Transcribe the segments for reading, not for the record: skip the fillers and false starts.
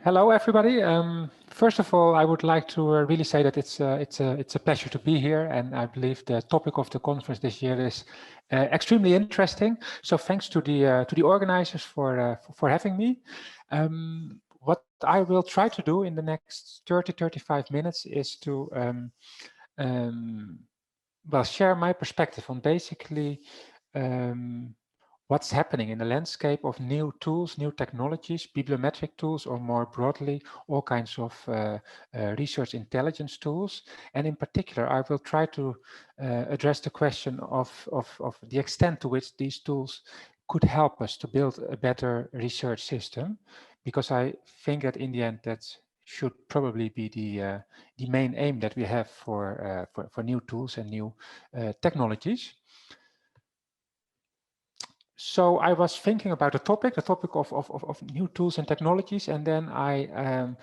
Hello, everybody. First of all, I would like to really say that it's a pleasure to be here, and I believe the topic of the conference this year is extremely interesting. So thanks to the organizers for having me. What I will try to do in the next 30-35 minutes is to well, share my perspective on basically what's happening in the landscape of new tools, new technologies, bibliometric tools, or more broadly, all kinds of research intelligence tools. And in particular, I will try to address the question of the extent to which these tools could help us to build a better research system, because I think that in the end, that should probably be the main aim that we have for new tools and new technologies. So I was thinking about the topic of new tools and technologies, and then I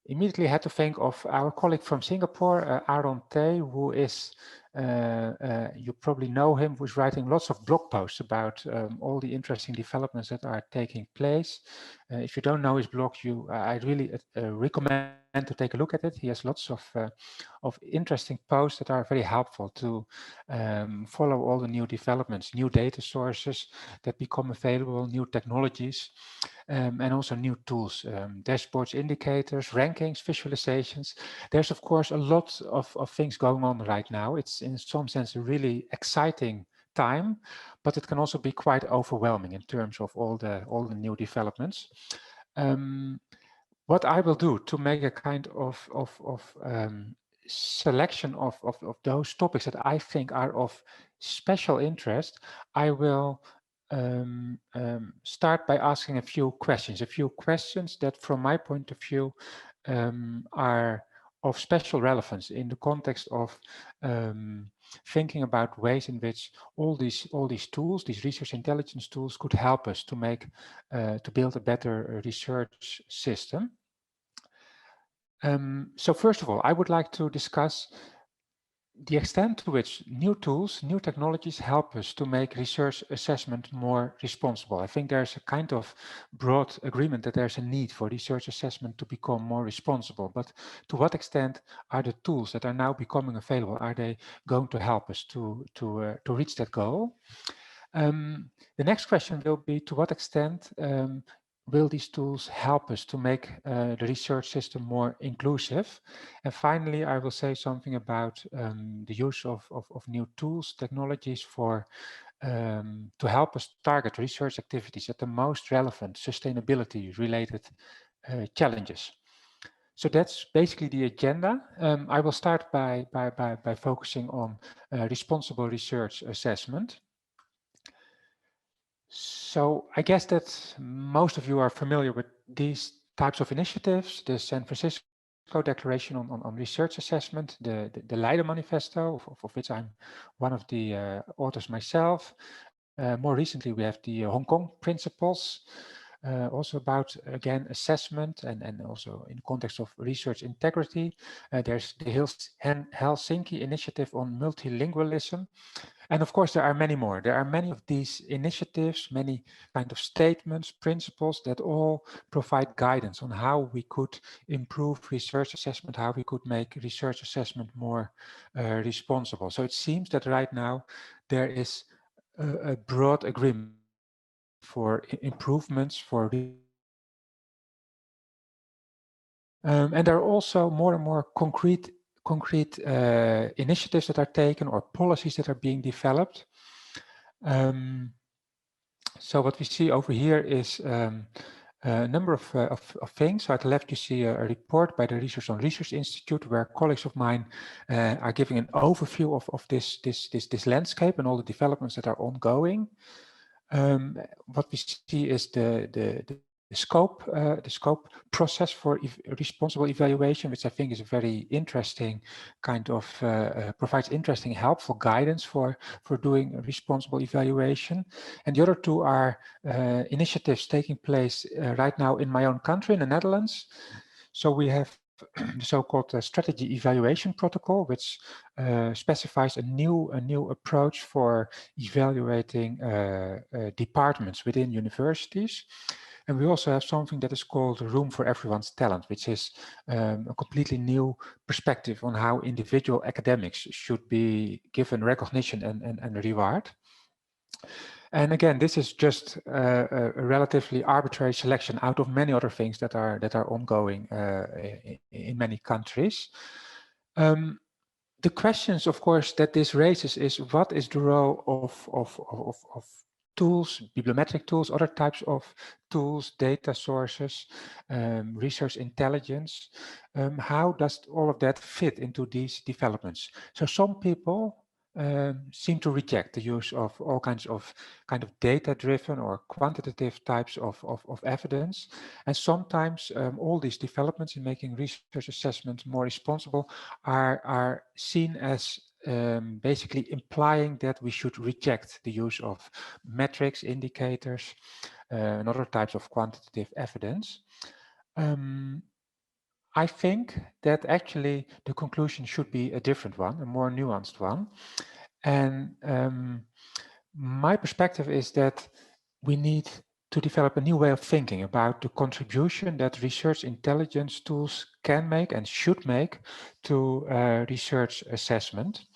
immediately had to think of our colleague from Singapore, Aaron Tay, who is, you probably know him, who's writing lots of blog posts about all the interesting developments that are taking place. If you don't know his blog, I really recommend to take a look at it. He has lots of interesting posts that are very helpful to follow all the new developments, new data sources that become available, new technologies, and also new tools, dashboards, indicators, rankings, visualizations. There's of course a lot of things going on right now. It's in some sense a really exciting time, but it can also be quite overwhelming in terms of all the new developments. What I will do to make a kind of selection of those topics that I think are of special interest, I will start by asking a few questions that from my point of view are of special relevance in the context of thinking about ways in which all these tools, these research intelligence tools, could help us to make to build a better research system. So first of all, I would like to discuss the extent to which new tools, new technologies help us to make research assessment more responsible. I think there's a kind of broad agreement that there's a need for research assessment to become more responsible, but to what extent are the tools that are now becoming available, are they going to help us to reach that goal? The next question will be, to what extent will these tools help us to make the research system more inclusive? And finally, I will say something about the use of new tools, technologies for to help us target research activities at the most relevant sustainability-related challenges. So that's basically the agenda. I will start by focusing on responsible research assessment. So I guess that most of you are familiar with these types of initiatives, the San Francisco Declaration on Research Assessment, the LIDA Manifesto, of which I'm one of the authors myself. More recently, we have the Hong Kong Principles, also about, again, assessment and also in the context of research integrity. There's the Helsinki Initiative on Multilingualism. And of course, there are many more. There are many of these initiatives, many kind of statements, principles that all provide guidance on how we could improve research assessment, how we could make research assessment more responsible. So it seems that right now there is a broad agreement for improvements for and there are also more and more concrete initiatives that are taken or policies that are being developed. So what we see over here is a number of things. So at the left, you see a report by the Research on Research Institute, where colleagues of mine are giving an overview of this landscape and all the developments that are ongoing. What we see is the scope process for responsible evaluation, which I think is a very interesting kind of provides interesting, helpful guidance for doing responsible evaluation. And the other two are initiatives taking place right now in my own country, in the Netherlands. So we have the so-called strategy evaluation protocol, which specifies a new approach for evaluating departments within universities. And we also have something that is called Room for Everyone's Talent, which is a completely new perspective on how individual academics should be given recognition and reward. And again, this is just a relatively arbitrary selection out of many other things that are ongoing in many countries. The questions, of course, that this raises is what is the role of tools, bibliometric tools, other types of tools, data sources, research intelligence. How does all of that fit into these developments? So some people seem to reject the use of all kinds of data-driven or quantitative types of evidence. And sometimes all these developments in making research assessment more responsible are seen as basically implying that we should reject the use of metrics, indicators, and other types of quantitative evidence. I think that actually the conclusion should be a different one, a more nuanced one. And my perspective is that we need to develop a new way of thinking about the contribution that research intelligence tools can make and should make to research assessment.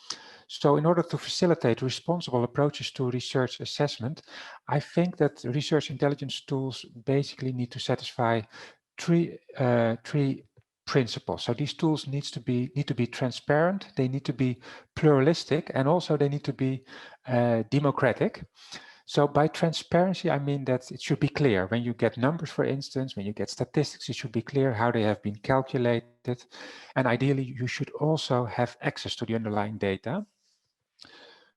So in order to facilitate responsible approaches to research assessment, I think that research intelligence tools basically need to satisfy three principles. So these tools need to be transparent, they need to be pluralistic, and also they need to be democratic. So by transparency, I mean that it should be clear. When you get numbers, for instance, when you get statistics, it should be clear how they have been calculated. And ideally, you should also have access to the underlying data.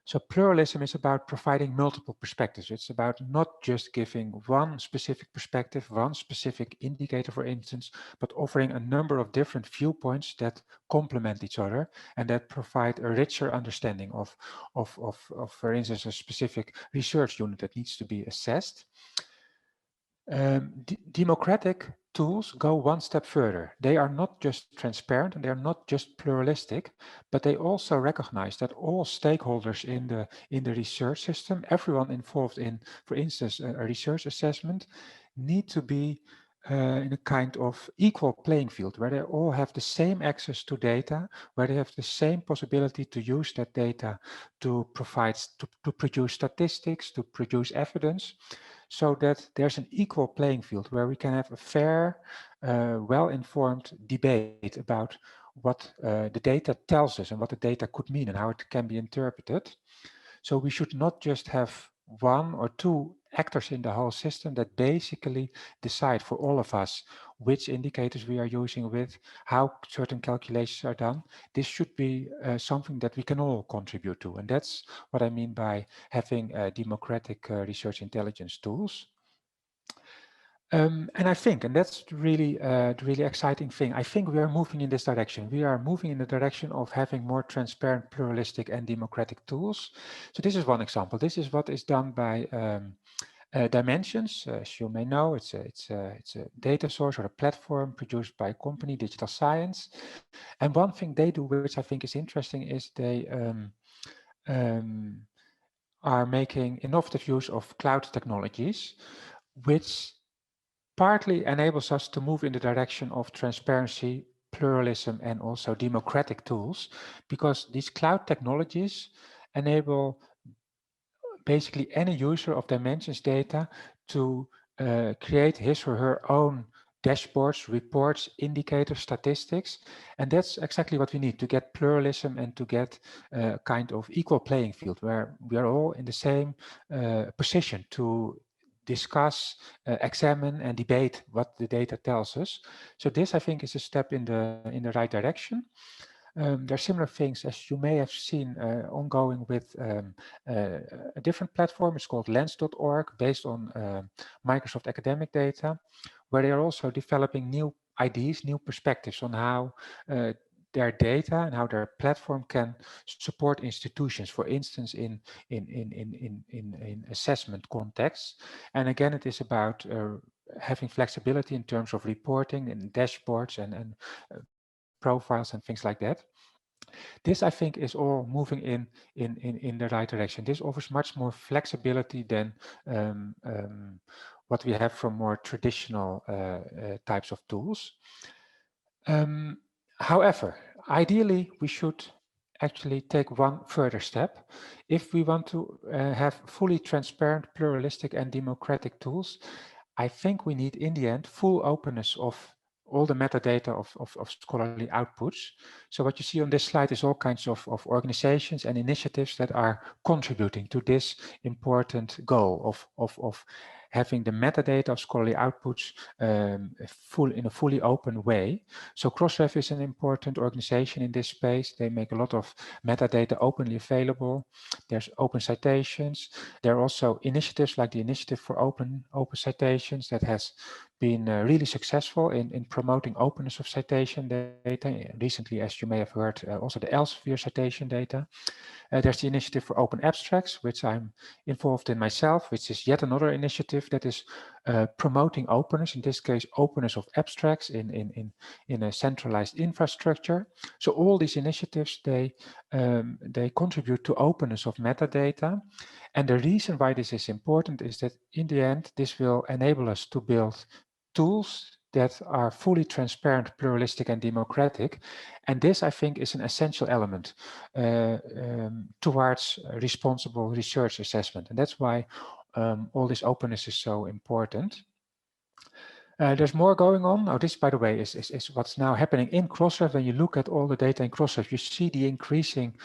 So pluralism is about providing multiple perspectives. It's about not just giving one specific perspective, one specific indicator, for instance, but offering a number of different viewpoints that complement each other and that provide a richer understanding of for instance, a specific research unit that needs to be assessed. Democratic tools go one step further. They are not just transparent and they are not just pluralistic, but they also recognize that all stakeholders in the research system, everyone involved in, for instance, a research assessment, need to be in a kind of equal playing field where they all have the same access to data, where they have the same possibility to use that data to provide, to produce statistics, to produce evidence, so that there's an equal playing field where we can have a fair, well-informed debate about what the data tells us and what the data could mean and how it can be interpreted. So we should not just have one or two actors in the whole system that basically decide for all of us which indicators we are using with, how certain calculations are done. This should be something that we can all contribute to. And that's what I mean by having democratic research intelligence tools. And I think, and that's the really exciting thing, I think we are moving in this direction. We are moving in the direction of having more transparent, pluralistic, and democratic tools. So this is one example. This is what is done by Dimensions. As you may know, it's a data source or a platform produced by a company, Digital Science. And one thing they do, which I think is interesting, is they are making innovative use of cloud technologies, which partly enables us to move in the direction of transparency, pluralism, and also democratic tools, because these cloud technologies enable basically any user of Dimensions data to create his or her own dashboards, reports, indicators, statistics. And that's exactly what we need to get pluralism and to get a kind of equal playing field where we are all in the same position to discuss, examine, and debate what the data tells us. So this, I think, is a step in the right direction. There are similar things, as you may have seen, ongoing with a different platform. It's called lens.org, based on Microsoft academic data, where they are also developing new ideas, new perspectives on how their data and how their platform can support institutions, for instance, in assessment contexts. And again, it is about having flexibility in terms of reporting and dashboards and profiles and things like that. This, I think, is all moving in the right direction. This offers much more flexibility than what we have from more traditional types of tools. However, ideally, we should actually take one further step. If we want to have fully transparent, pluralistic, and democratic tools, I think we need, in the end, full openness of all the metadata of scholarly outputs. So what you see on this slide is all kinds of organizations and initiatives that are contributing to this important goal of having the metadata of scholarly outputs in a fully open way. So Crossref is an important organization in this space. They make a lot of metadata openly available. There's open citations. There are also initiatives like the Initiative for Open Citations that has been really successful in promoting openness of citation data. Recently, as you may have heard, also the Elsevier citation data. There's the Initiative for Open Abstracts, which I'm involved in myself, which is yet another initiative that is promoting openness, in this case, openness of abstracts in a centralized infrastructure. So all these initiatives, they contribute to openness of metadata. And the reason why this is important is that in the end, this will enable us to build tools that are fully transparent, pluralistic, and democratic. And this, I think, is an essential element towards responsible research assessment. And that's why all this openness is so important. There's more going on. Now, this, by the way, is what's now happening in Crossref. When you look at all the data in Crossref, you see the increasing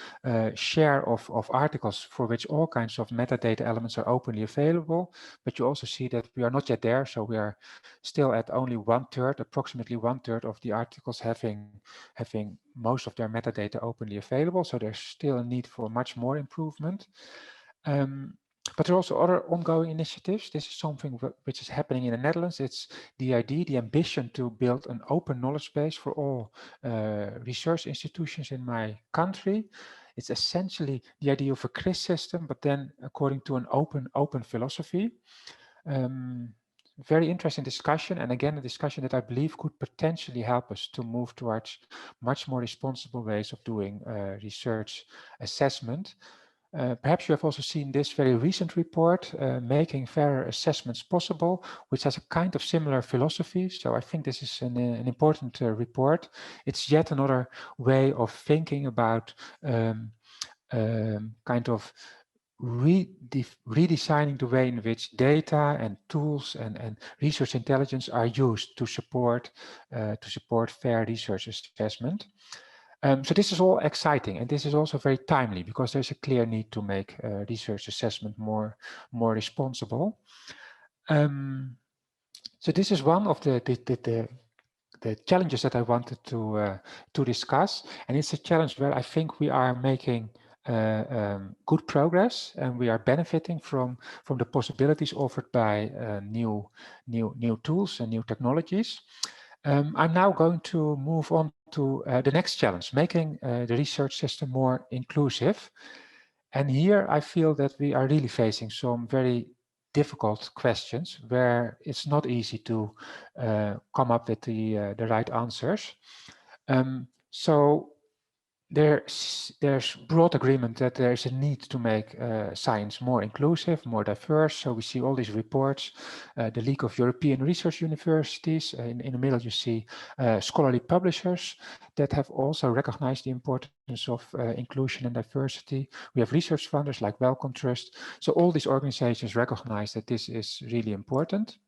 share of articles for which all kinds of metadata elements are openly available. But you also see that we are not yet there. So we are still at only 1/3, approximately 1/3 of the articles having most of their metadata openly available. So there's still a need for much more improvement. But there are also other ongoing initiatives. This is something which is happening in the Netherlands. It's the idea, the ambition to build an open knowledge base for all research institutions in my country. It's essentially the idea of a CRIS system, but then according to an open philosophy. Very interesting discussion, and again, a discussion that I believe could potentially help us to move towards much more responsible ways of doing research assessment. Perhaps you have also seen this very recent report, Making Fairer Assessments Possible, which has a kind of similar philosophy. So I think this is an important report. It's yet another way of thinking about kind of redesigning the way in which data and tools and research intelligence are used to support fair research assessment. So this is all exciting, and this is also very timely because there's a clear need to make research assessment more responsible. So this is one of the challenges that I wanted to discuss, and it's a challenge where I think we are making good progress, and we are benefiting from the possibilities offered by new tools and new technologies. I'm now going to move on to the next challenge, making the research system more inclusive. And here I feel that we are really facing some very difficult questions where it's not easy to come up with the right answers. So there's broad agreement that there's a need to make science more inclusive, more diverse. So we see all these reports, the League of European Research Universities. In the middle, you see scholarly publishers that have also recognized the importance of inclusion and diversity. We have research funders like Wellcome Trust. So all these organizations recognize that this is really important.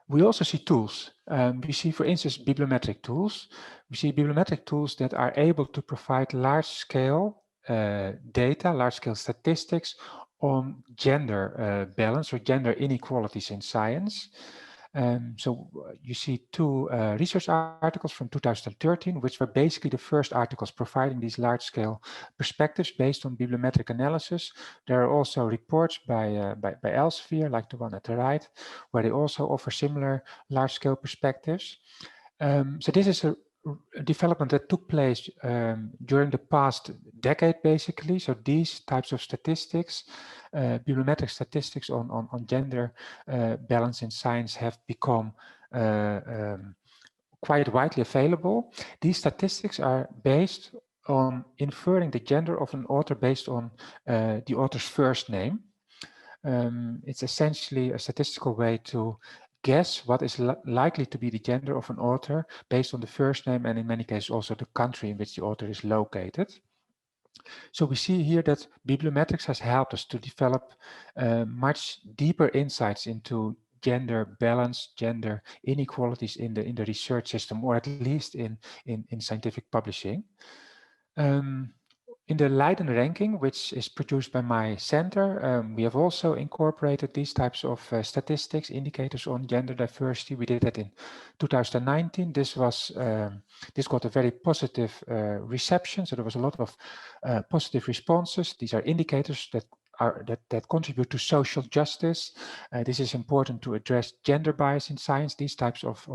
We also see tools. We see, for instance, bibliometric tools. We see bibliometric tools that are able to provide large-scale data, large-scale statistics on gender balance or gender inequalities in science. So you see two research articles from 2013, which were basically the first articles providing these large-scale perspectives based on bibliometric analysis. There are also reports by Elsevier, like the one at the right, where they also offer similar large-scale perspectives. So this is a development that took place during the past decade, basically. So these types of statistics, bibliometric statistics on gender balance in science have become quite widely available. These statistics are based on inferring the gender of an author based on the author's first name. It's essentially a statistical way to guess what is likely to be the gender of an author based on the first name and in many cases also the country in which the author is located. So we see here that bibliometrics has helped us to develop much deeper insights into gender balance, gender inequalities in the research system, or at least in scientific publishing. Um, in the Leiden ranking, which is produced by my center, we have also incorporated these types of statistics, indicators on gender diversity. We did that in 2019. This got a very positive reception, so there was a lot of positive responses. These are indicators that contribute to social justice. This is important to address gender bias in science. These types of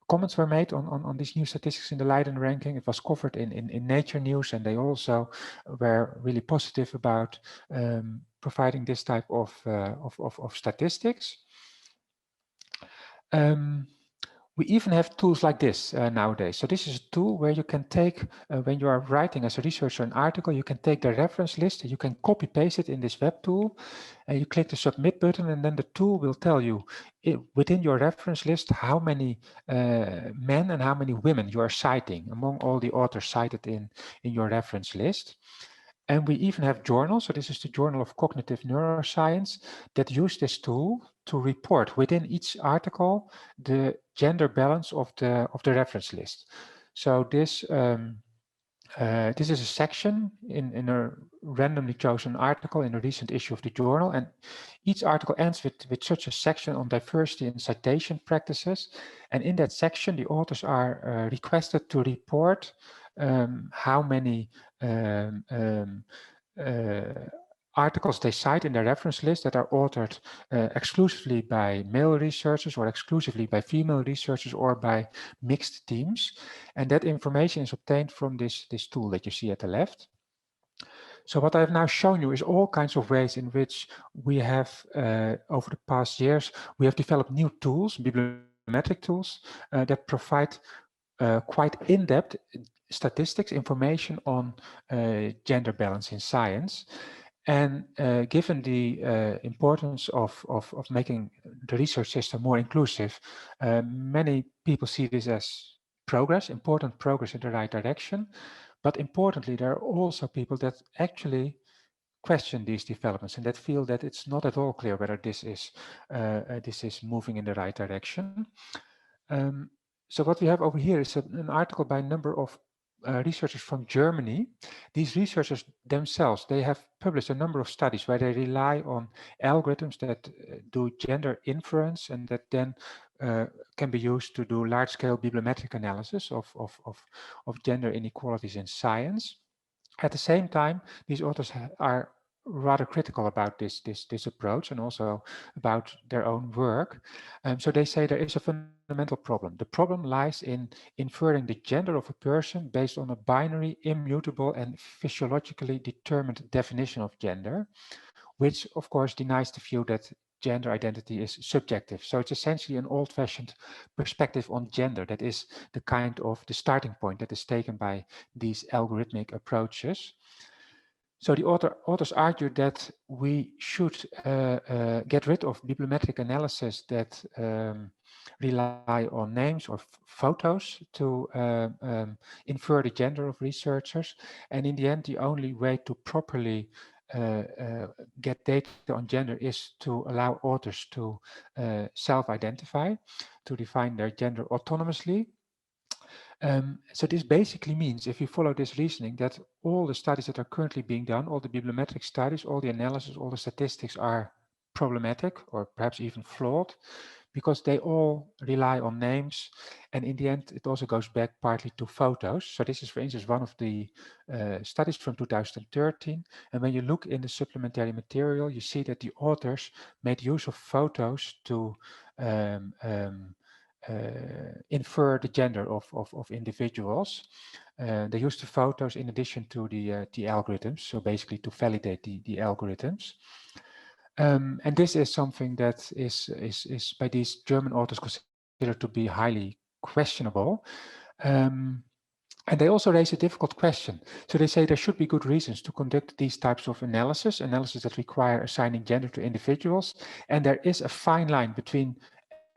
comments were made on these new statistics in the Leiden ranking. It was covered in Nature News, and they also were really positive about providing this type of statistics. We even have tools like this nowadays. So this is a tool where you can take, when you are writing as a researcher an article, you can take the reference list, you can copy paste it in this web tool, and you click the submit button, and then the tool will tell you within your reference list how many men and how many women you are citing among all the authors cited in your reference list. And we even have journals. So this is the Journal of Cognitive Neuroscience that use this tool to report within each article the gender balance of the reference list. So this is a section in a randomly chosen article in a recent issue of the journal, and each article ends with such a section on diversity and citation practices. And in that section, the authors are requested to report how many articles they cite in their reference list that are authored exclusively by male researchers or exclusively by female researchers or by mixed teams. And that information is obtained from this tool that you see at the left. So what I've now shown you is all kinds of ways in which we have, over the past years, we have developed new tools, bibliometric tools, that provide quite in-depth statistics, information on gender balance in science. And given the importance of making the research system more inclusive, many people see this as progress, important progress in the right direction. But importantly, there are also people that actually question these developments and that feel that it's not at all clear whether this is moving in the right direction. So what we have over here is an article by a number of researchers from Germany. These researchers themselves, they have published a number of studies where they rely on algorithms that do gender inference and that then can be used to do large-scale bibliometric analysis of gender inequalities in science. At the same time, these authors are rather critical about this approach and also about their own work. So they say there is a fundamental problem. The problem lies in inferring the gender of a person based on a binary, immutable, and physiologically determined definition of gender, which of course denies the view that gender identity is subjective. So it's essentially an old-fashioned perspective on gender that is the kind of the starting point that is taken by these algorithmic approaches. So the authors argue that we should get rid of bibliometric analysis that rely on names or photos to infer the gender of researchers. And in the end, the only way to properly get data on gender is to allow authors to self-identify, to define their gender autonomously. So this basically means, if you follow this reasoning, that all the studies that are currently being done, all the bibliometric studies, all the analysis, all the statistics are problematic or perhaps even flawed, because they all rely on names, and in the end it also goes back partly to photos. So this is, for instance, one of the studies from 2013, and when you look in the supplementary material, you see that the authors made use of photos to infer the gender of individuals. They used the photos in addition to the algorithms, so basically to validate the algorithms. And this is something that is by these German authors considered to be highly questionable. And they also raise a difficult question. So they say there should be good reasons to conduct these types of analysis that require assigning gender to individuals. And there is a fine line between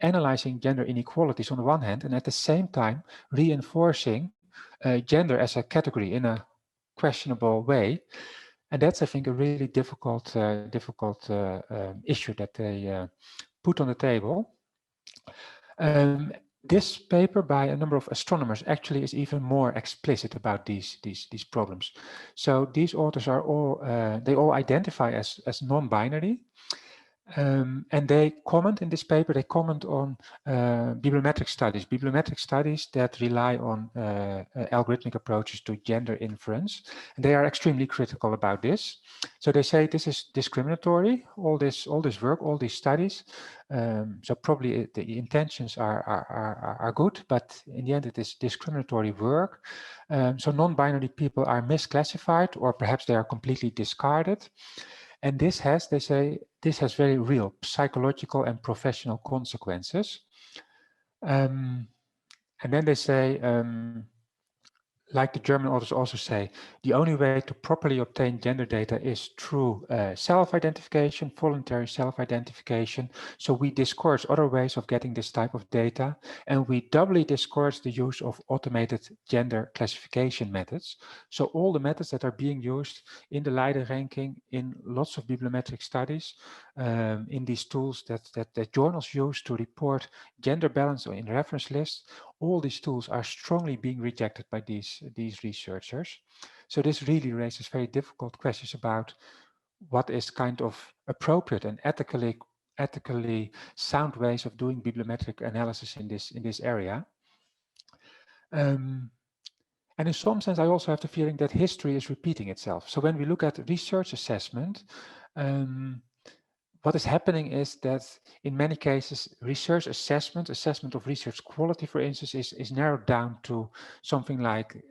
analyzing gender inequalities on the one hand, and at the same time reinforcing gender as a category in a questionable way. And that's, I think, a really difficult issue that they put on the table. This paper by a number of astronomers actually is even more explicit about these problems. So these authors are all they all identify as non-binary, and they comment in this paper. They comment on bibliometric studies that rely on algorithmic approaches to gender inference. And they are extremely critical about this. So they say this is discriminatory. All this work, all these studies. So probably the intentions are good, but in the end it is discriminatory work. So non-binary people are misclassified, or perhaps they are completely discarded. And this has, they say, this has very real psychological and professional consequences. And then they say, like the German authors also say, the only way to properly obtain gender data is through self-identification, voluntary self-identification. So we discourage other ways of getting this type of data, and we doubly discourage the use of automated gender classification methods. So all the methods that are being used in the LIDE ranking, in lots of bibliometric studies, in these tools that journals use to report gender balance in reference lists, all these tools are strongly being rejected by these researchers. So this really raises very difficult questions about what is kind of appropriate and ethically sound ways of doing bibliometric analysis in this area. And in some sense, I also have the feeling that history is repeating itself. So when we look at research assessment, what is happening is that in many cases, research assessment of research quality, for instance, is narrowed down to something like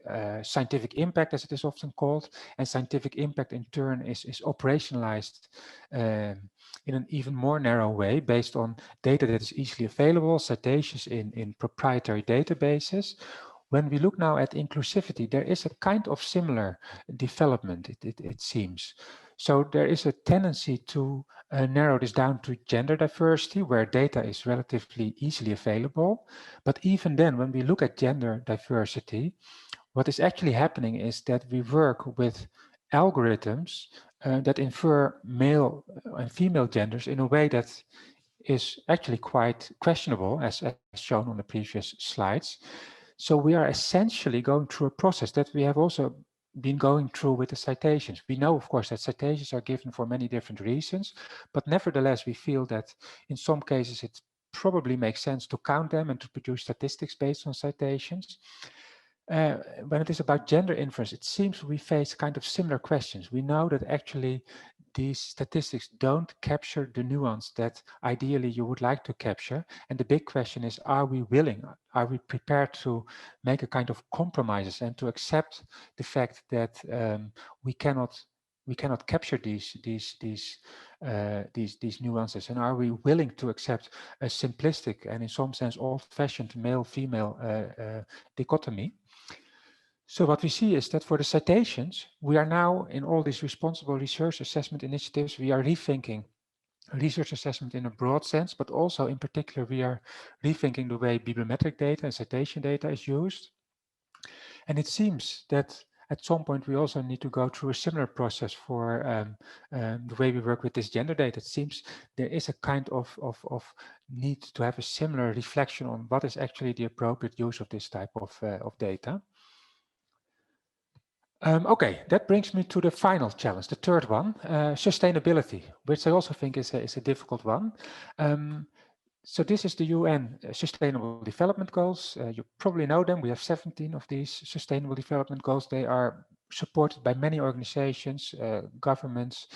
scientific impact, as it is often called. And scientific impact in turn is operationalized in an even more narrow way based on data that is easily available, citations in proprietary databases. When we look now at inclusivity, there is a kind of similar development, it seems. So there is a tendency to narrow this down to gender diversity, where data is relatively easily available. But even then, when we look at gender diversity, what is actually happening is that we work with algorithms that infer male and female genders in a way that is actually quite questionable, as shown on the previous slides. So we are essentially going through a process that we have also been going through with the citations. We know, of course, that citations are given for many different reasons, but nevertheless, we feel that in some cases it probably makes sense to count them and to produce statistics based on citations. When it is about gender inference, it seems we face kind of similar questions. We know that actually these statistics don't capture the nuance that ideally you would like to capture. And the big question is, are we willing, are we prepared to make a kind of compromises and to accept the fact that we cannot capture these nuances, and are we willing to accept a simplistic and in some sense old-fashioned male-female dichotomy? So what we see is that for the citations, we are now in all these responsible research assessment initiatives, we are rethinking research assessment in a broad sense, but also in particular, we are rethinking the way bibliometric data and citation data is used. And it seems that at some point, we also need to go through a similar process for the way we work with this gender data. It seems there is a kind of need to have a similar reflection on what is actually the appropriate use of this type of data. Okay, that brings me to the final challenge, the third one, sustainability, which I also think is a difficult one. So this is the UN Sustainable Development Goals. You probably know them. We have 17 of these Sustainable Development Goals. They are supported by many organizations, governments.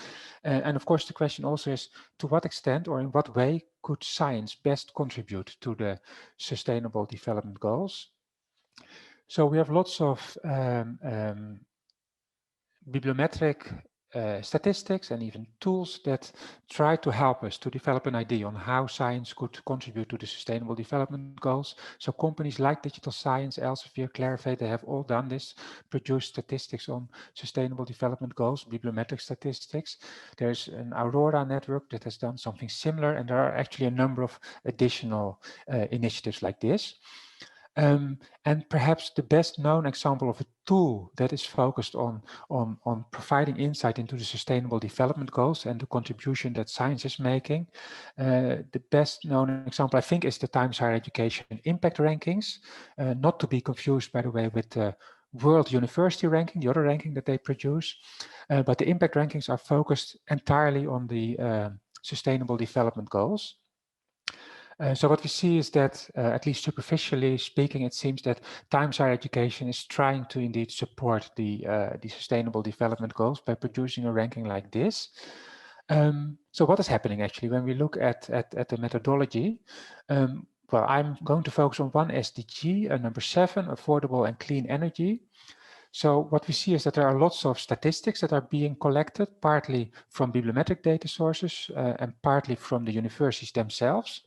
And of course, the question also is, to what extent or in what way could science best contribute to the Sustainable Development Goals? So we have lots of bibliometric statistics and even tools that try to help us to develop an idea on how science could contribute to the Sustainable Development Goals. So companies like Digital Science, Elsevier, Clarivate, they have all done this, produced statistics on Sustainable Development Goals, bibliometric statistics. There's an Aurora network that has done something similar, and there are actually a number of additional initiatives like this. And perhaps the best known example of a tool that is focused on providing insight into the Sustainable Development Goals and the contribution that science is making. The best known example, I think, is the Times Higher Education Impact Rankings, not to be confused, by the way, with the World University Ranking, the other ranking that they produce. But the impact rankings are focused entirely on the Sustainable Development Goals. So what we see is that, at least superficially speaking, it seems that Times Higher Education is trying to indeed support the Sustainable Development Goals by producing a ranking like this. So what is happening actually when we look at the methodology? Well, I'm going to focus on one SDG, number 7, affordable and clean energy. So what we see is that there are lots of statistics that are being collected, partly from bibliometric data sources and partly from the universities themselves.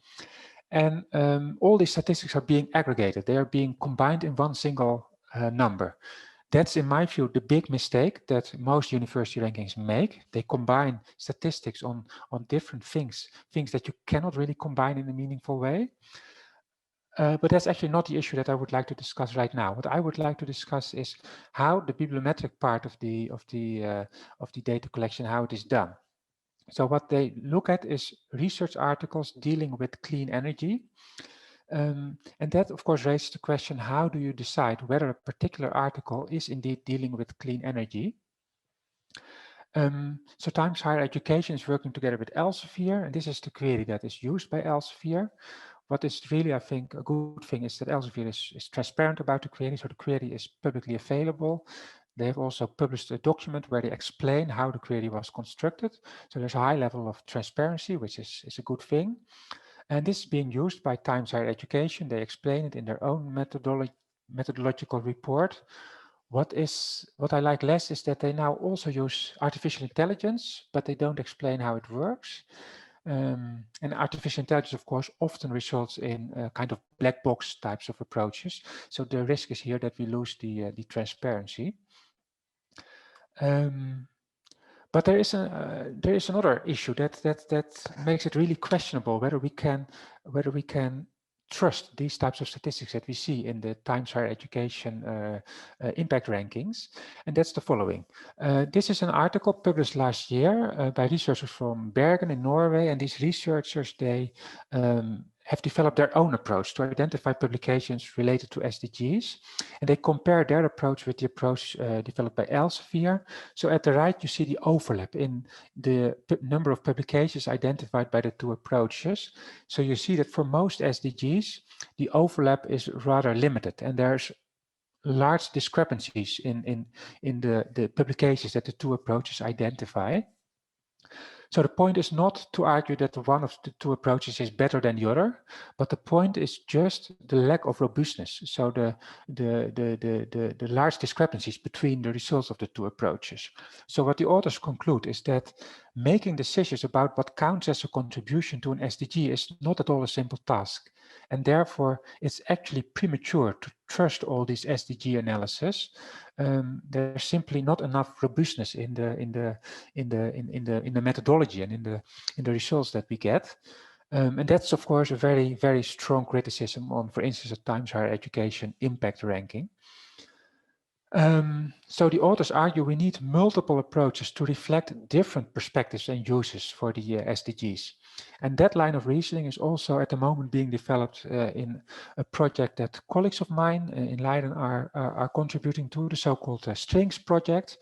And all these statistics are being aggregated. They are being combined in one single number. That's, in my view, the big mistake that most university rankings make. They combine statistics on different things that you cannot really combine in a meaningful way. But that's actually not the issue that I would like to discuss right now. What I would like to discuss is how the bibliometric part of the data collection, how it is done. So what they look at is research articles dealing with clean energy. And that, of course, raises the question, how do you decide whether a particular article is indeed dealing with clean energy? So Times Higher Education is working together with Elsevier, and this is the query that is used by Elsevier. What is really, I think, a good thing is that Elsevier is transparent about the query, so the query is publicly available. They have also published a document where they explain how the query was constructed. So there's a high level of transparency, which is a good thing. And this is being used by Times Higher Education. They explain it in their own methodological report. What I like less is that they now also use artificial intelligence, but they don't explain how it works. And artificial intelligence, of course, often results in kind of black box types of approaches. So the risk is here that we lose the transparency. But there is another issue that makes it really questionable whether we can trust these types of statistics that we see in the Times Higher Education impact rankings, and that's the following. This is an article published last year by researchers from Bergen in Norway, and these researchers, they have developed their own approach to identify publications related to SDGs, and they compare their approach with the approach developed by Elsevier. So at the right, you see the overlap in the number of publications identified by the two approaches. So you see that for most SDGs, the overlap is rather limited, and there's large discrepancies in the publications that the two approaches identify. So the point is not to argue that one of the two approaches is better than the other, but the point is just the lack of robustness. So the large discrepancies between the results of the two approaches. So what the authors conclude is that making decisions about what counts as a contribution to an SDG is not at all a simple task. And therefore, it's actually premature to trust all these SDG analysis. There's simply not enough robustness in the methodology and in the results that we get. And that's, of course, a very, very strong criticism on, for instance, a Times Higher Education impact ranking. So the authors argue we need multiple approaches to reflect different perspectives and uses for the SDGs. And that line of reasoning is also at the moment being developed in a project that colleagues of mine in Leiden are contributing to, the so-called Strings project.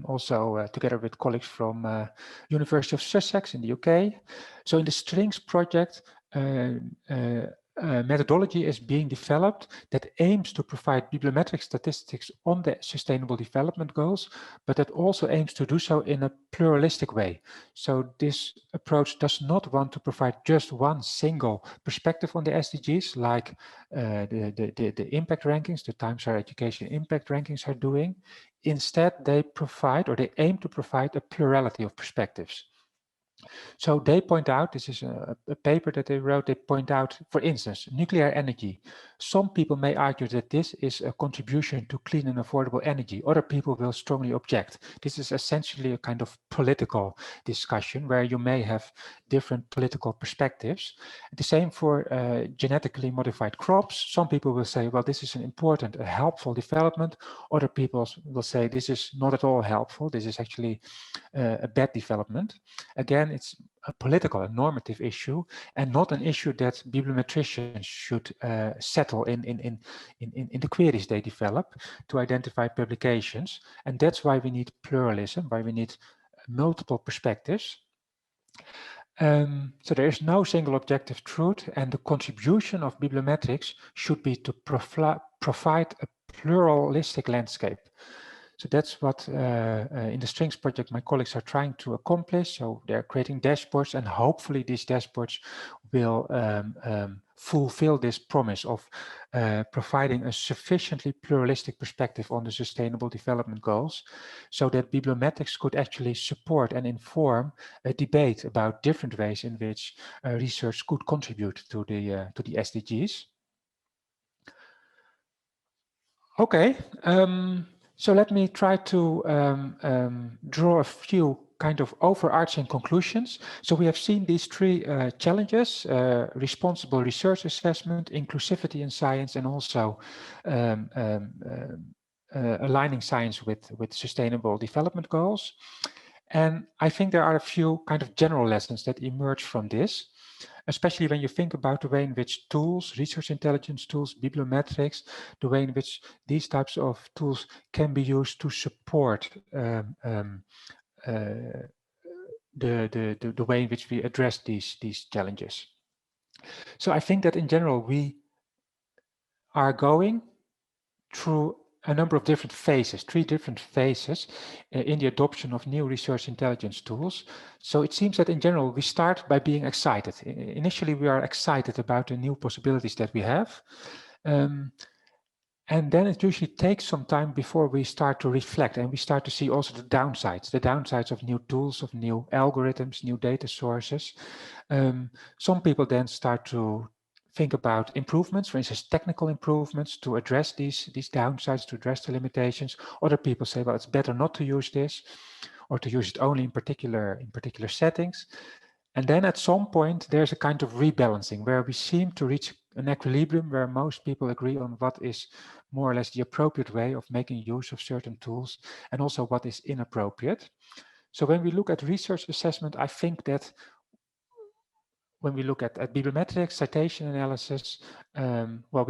Also together with colleagues from University of Sussex in the UK. So in the Strings project, methodology is being developed that aims to provide bibliometric statistics on the Sustainable Development Goals, but that also aims to do so in a pluralistic way. So this approach does not want to provide just one single perspective on the SDGs, like the impact rankings, the Times Higher Education impact rankings are doing. instead they provide, or they aim to provide, a plurality of perspectives. So they point out, this is a paper that they wrote, they point out, for instance, nuclear energy. Some people may argue that this is a contribution to clean and affordable energy. Other people will strongly object. This is essentially a kind of political discussion where you may have different political perspectives. The same for genetically modified crops. Some people will say, well, this is an important, a helpful development. Other people will say this is not at all helpful. This is actually a bad development. Again, it's a political and normative issue, and not an issue that bibliometricians should settle in the queries they develop to identify publications. And that's why we need pluralism, why we need multiple perspectives. So there is no single objective truth, and the contribution of bibliometrics should be to provide a pluralistic landscape. So that's what in the Strings project my colleagues are trying to accomplish. So they're creating dashboards, and hopefully these dashboards will fulfill this promise of providing a sufficiently pluralistic perspective on the Sustainable Development Goals, so that bibliometrics could actually support and inform a debate about different ways in which research could contribute to the SDGs. Okay. So let me try to draw a few kind of overarching conclusions. So we have seen these three challenges: responsible research assessment, inclusivity in science, and also aligning science with sustainable development goals. And I think there are a few kind of general lessons that emerge from this, especially when you think about the way in which tools, research intelligence tools, bibliometrics, the way in which these types of tools can be used to support the way in which we address these challenges. So I think that in general, we are going through a number of different phases, 3 different phases in the adoption of new research intelligence tools. So it seems that in general, we start by being excited. Initially, we are excited about the new possibilities that we have. And then it usually takes some time before we start to reflect, and we start to see also the downsides of new tools, of new algorithms, new data sources. Some people then start to think about improvements, for instance, technical improvements to address these downsides, to address the limitations. Other people say, well, it's better not to use this, or to use it only in particular settings. And then at some point, there's a kind of rebalancing where we seem to reach an equilibrium where most people agree on what is more or less the appropriate way of making use of certain tools, and also what is inappropriate. So when we look at research assessment, I think that when we look at bibliometrics, citation analysis, well,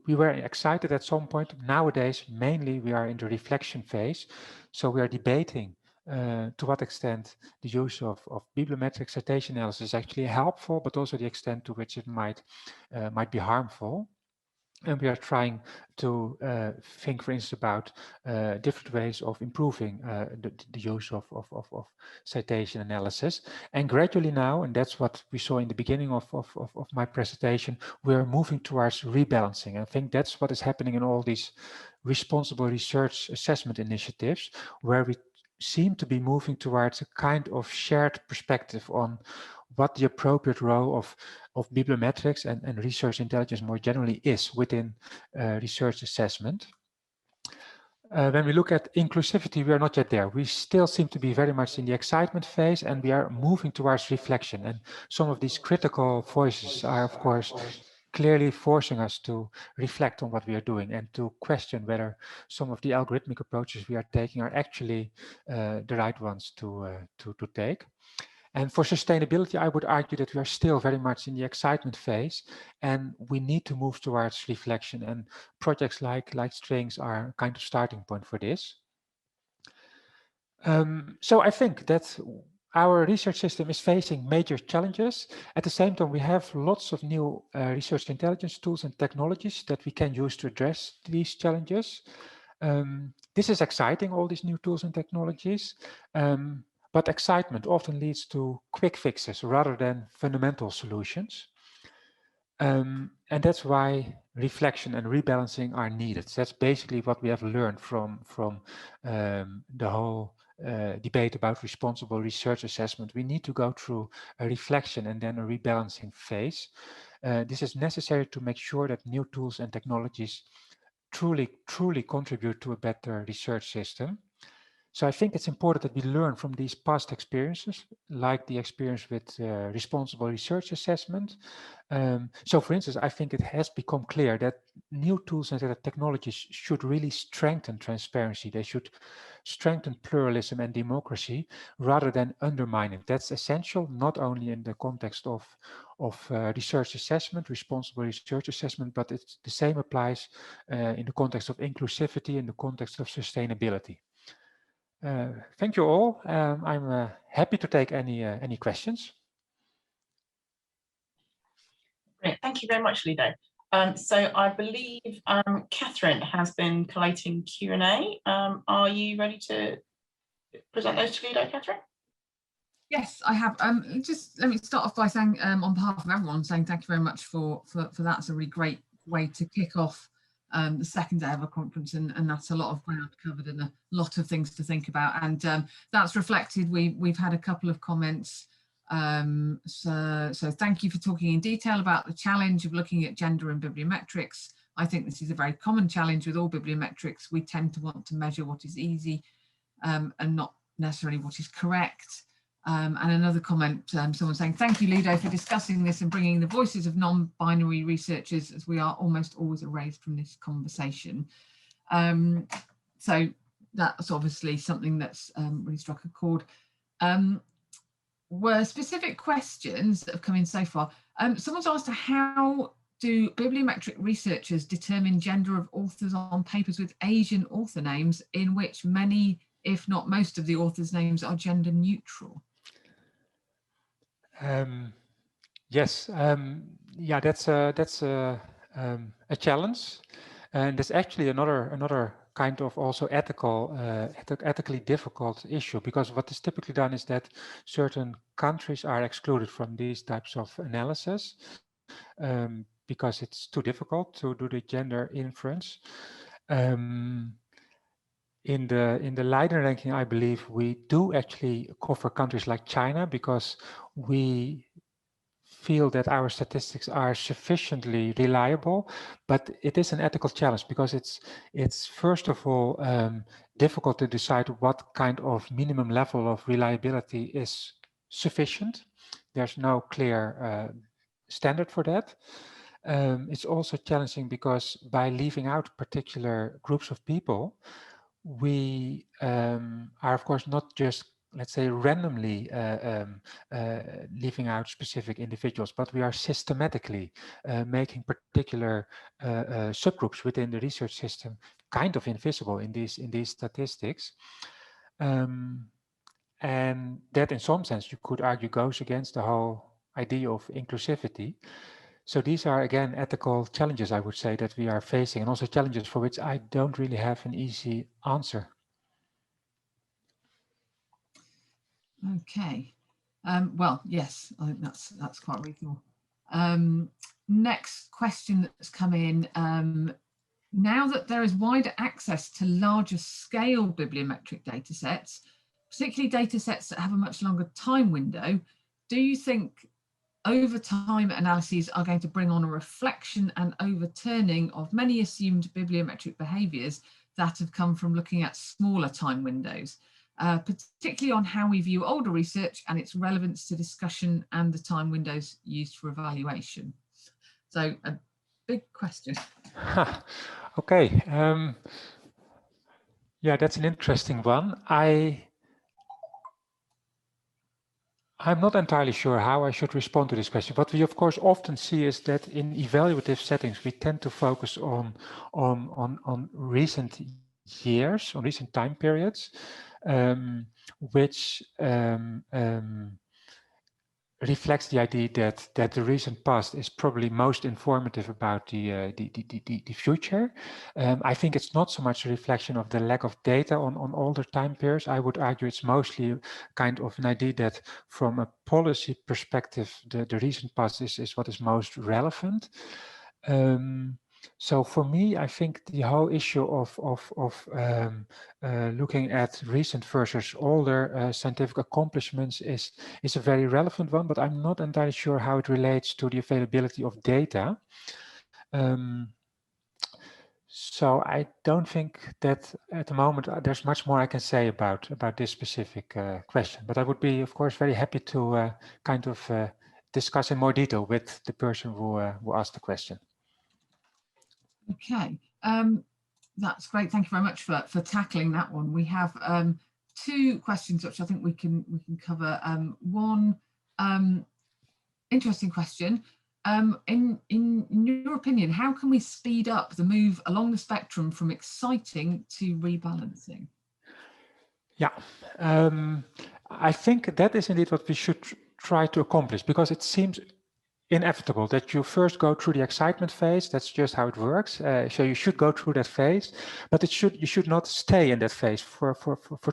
we were excited at some point. Nowadays, mainly we are in the reflection phase. So we are debating to what extent the use of bibliometric citation analysis is actually helpful, but also the extent to which it might be harmful. And we are trying to think, for instance, about different ways of improving the use of citation analysis. And gradually now, and that's what we saw in the beginning of my presentation, we're moving towards rebalancing. I think that's what is happening in all these responsible research assessment initiatives, where we seem to be moving towards a kind of shared perspective on what the appropriate role of bibliometrics and research intelligence more generally is within research assessment. When we look at inclusivity, we are not yet there. We still seem to be very much in the excitement phase, and we are moving towards reflection. And some of these critical voices are, of course, clearly forcing us to reflect on what we are doing and to question whether some of the algorithmic approaches we are taking are actually the right ones to take. And for sustainability, I would argue that we are still very much in the excitement phase, and we need to move towards reflection, and projects like Strings are a kind of starting point for this. So I think that our research system is facing major challenges. At the same time, we have lots of new research intelligence tools and technologies that we can use to address these challenges. This is exciting, all these new tools and technologies. But excitement often leads to quick fixes rather than fundamental solutions. And that's why reflection and rebalancing are needed. That's basically what we have learned from the whole debate about responsible research assessment. We need to go through a reflection and then a rebalancing phase. This is necessary to make sure that new tools and technologies truly contribute to a better research system. So I think it's important that we learn from these past experiences, like the experience with responsible research assessment. So for instance, I think it has become clear that new tools and technologies should really strengthen transparency. They should strengthen pluralism and democracy rather than undermine it. That's essential, not only in the context of research assessment, responsible research assessment, but the same applies in the context of inclusivity, in the context of sustainability. Thank you all. I'm happy to take any questions. Great, thank you very much, Ludo. So I believe Catherine has been collating Q&A. Are you ready to present those to Ludo, Catherine? Yes, I have. Just let me start off by saying, on behalf of everyone, saying thank you very much for that. It's a really great way to kick off the second day of a conference, and that's a lot of ground covered and a lot of things to think about. And that's reflected. We've had a couple of comments. So thank you for talking in detail about the challenge of looking at gender in bibliometrics. I think this is a very common challenge with all bibliometrics. We tend to want to measure what is easy and not necessarily what is correct. And another comment, someone saying, thank you, Ludo, for discussing this and bringing the voices of non-binary researchers, as we are almost always erased from this conversation. So that's obviously something that's really struck a chord. Were specific questions that have come in so far. Someone's asked, how do bibliometric researchers determine gender of authors on papers with Asian author names in which many, if not most, of the authors' names are gender neutral? Yes, yeah, that's a challenge, and there's actually another kind of also ethically difficult issue, because what is typically done is that certain countries are excluded from these types of analysis because it's too difficult to do the gender inference. In the Leiden ranking, I believe we do actually cover countries like China because we feel that our statistics are sufficiently reliable, but it is an ethical challenge because it's first of all difficult to decide what kind of minimum level of reliability is sufficient. There's no clear standard for that. It's also challenging because by leaving out particular groups of people, we are of course not just, let's say, randomly leaving out specific individuals, but we are systematically making particular subgroups within the research system kind of invisible in these statistics. And that in some sense you could argue goes against the whole idea of inclusivity. So these are, again, ethical challenges, I would say, that we are facing, and also challenges for which I don't really have an easy answer. Okay. Well, yes, I think that's quite reasonable. Next question that's come in. Now that there is wider access to larger scale bibliometric data sets, particularly data sets that have a much longer time window, do you think over time analyses are going to bring on a reflection and overturning of many assumed bibliometric behaviours that have come from looking at smaller time windows, particularly on how we view older research and its relevance to discussion and the time windows used for evaluation? So a big question. Okay. Yeah, that's an interesting one. I'm not entirely sure how I should respond to this question. What we of course often see is that in evaluative settings, we tend to focus on recent years, on recent time periods, which reflects the idea that the recent past is probably most informative about the future. I think it's not so much a reflection of the lack of data on older time periods. I would argue it's mostly kind of an idea that from a policy perspective, the recent past is what is most relevant. So for me, I think the whole issue of looking at recent versus older scientific accomplishments is a very relevant one, but I'm not entirely sure how it relates to the availability of data. So I don't think that at the moment there's much more I can say about this specific question, but I would be, of course, very happy to kind of discuss in more detail with the person who asked the question. Okay, that's great. Thank you very much for tackling that one. We have two questions which I think we can cover. One interesting question. In your opinion, how can we speed up the move along the spectrum from exciting to rebalancing? Yeah, I think that is indeed what we should try to accomplish, because it seems inevitable that you first go through the excitement phase. That's just how it works. So you should go through that phase, but you should not stay in that phase for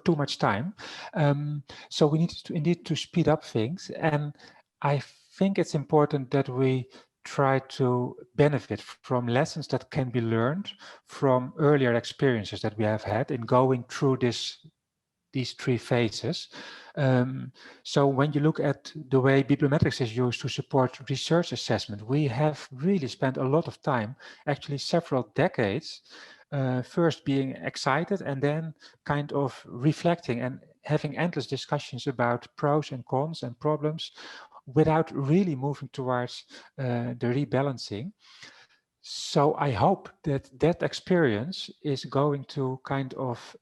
too much time. So we need to indeed to speed up things, and I think it's important that we try to benefit from lessons that can be learned from earlier experiences that we have had in going through these three phases. So when you look at the way bibliometrics is used to support research assessment, we have really spent a lot of time, actually several decades, first being excited and then kind of reflecting and having endless discussions about pros and cons and problems without really moving towards the rebalancing. So I hope that experience is going to kind of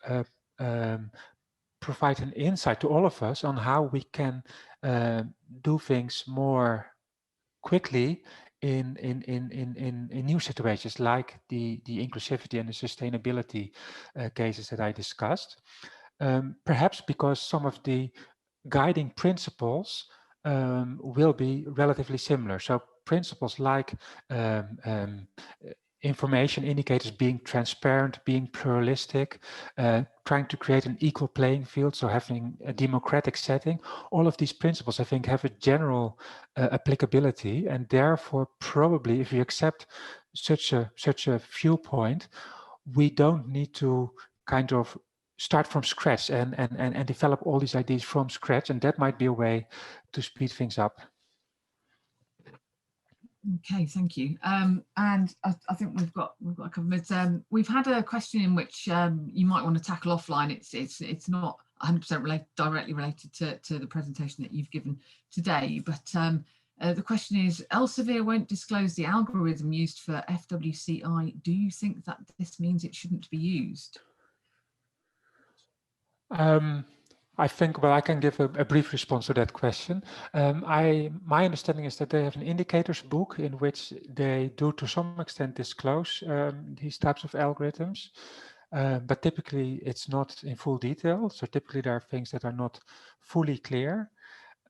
provide an insight to all of us on how we can do things more quickly in new situations, like the inclusivity and the sustainability cases that I discussed. Perhaps because some of the guiding principles will be relatively similar. So principles like information indicators being transparent, being pluralistic, trying to create an equal playing field, so having a democratic setting. All of these principles, I think, have a general applicability, and therefore probably if you accept such a viewpoint, we don't need to kind of start from scratch and develop all these ideas from scratch, and that might be a way to speed things up. Okay, thank you. And I think we've got a couple of minutes. We've had a question in which you might want to tackle offline. It's not 100% directly related to the presentation that you've given today, but the question is: Elsevier won't disclose the algorithm used for FWCI. Do you think that this means it shouldn't be used? I think, well, I can give a brief response to that question. My understanding is that they have an indicators book in which they do to some extent disclose these types of algorithms, but typically it's not in full detail. So typically there are things that are not fully clear.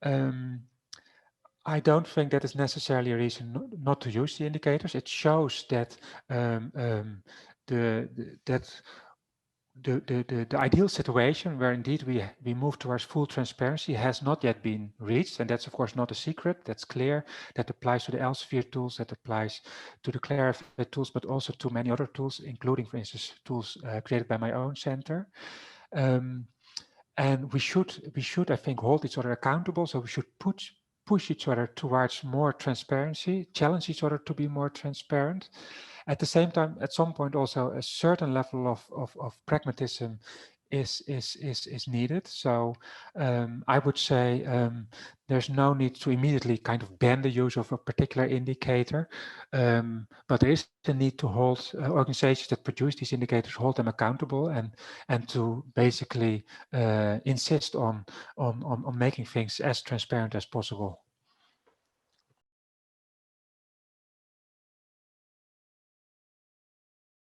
I don't think that is necessarily a reason not to use the indicators. It shows that the ideal situation where indeed we move towards full transparency has not yet been reached, and that's of course not a secret. That's clear. That applies to the Elsevier tools, that applies to the Clarify tools, but also to many other tools, including, for instance, tools created by my own center. And we should, I think, hold each other accountable. So we should push each other towards more transparency, challenge each other to be more transparent. At the same time, at some point also a certain level of pragmatism is needed. So I would say there's no need to immediately kind of ban the use of a particular indicator, but there is the need to hold organizations that produce these indicators, hold them accountable, and to basically insist on making things as transparent as possible.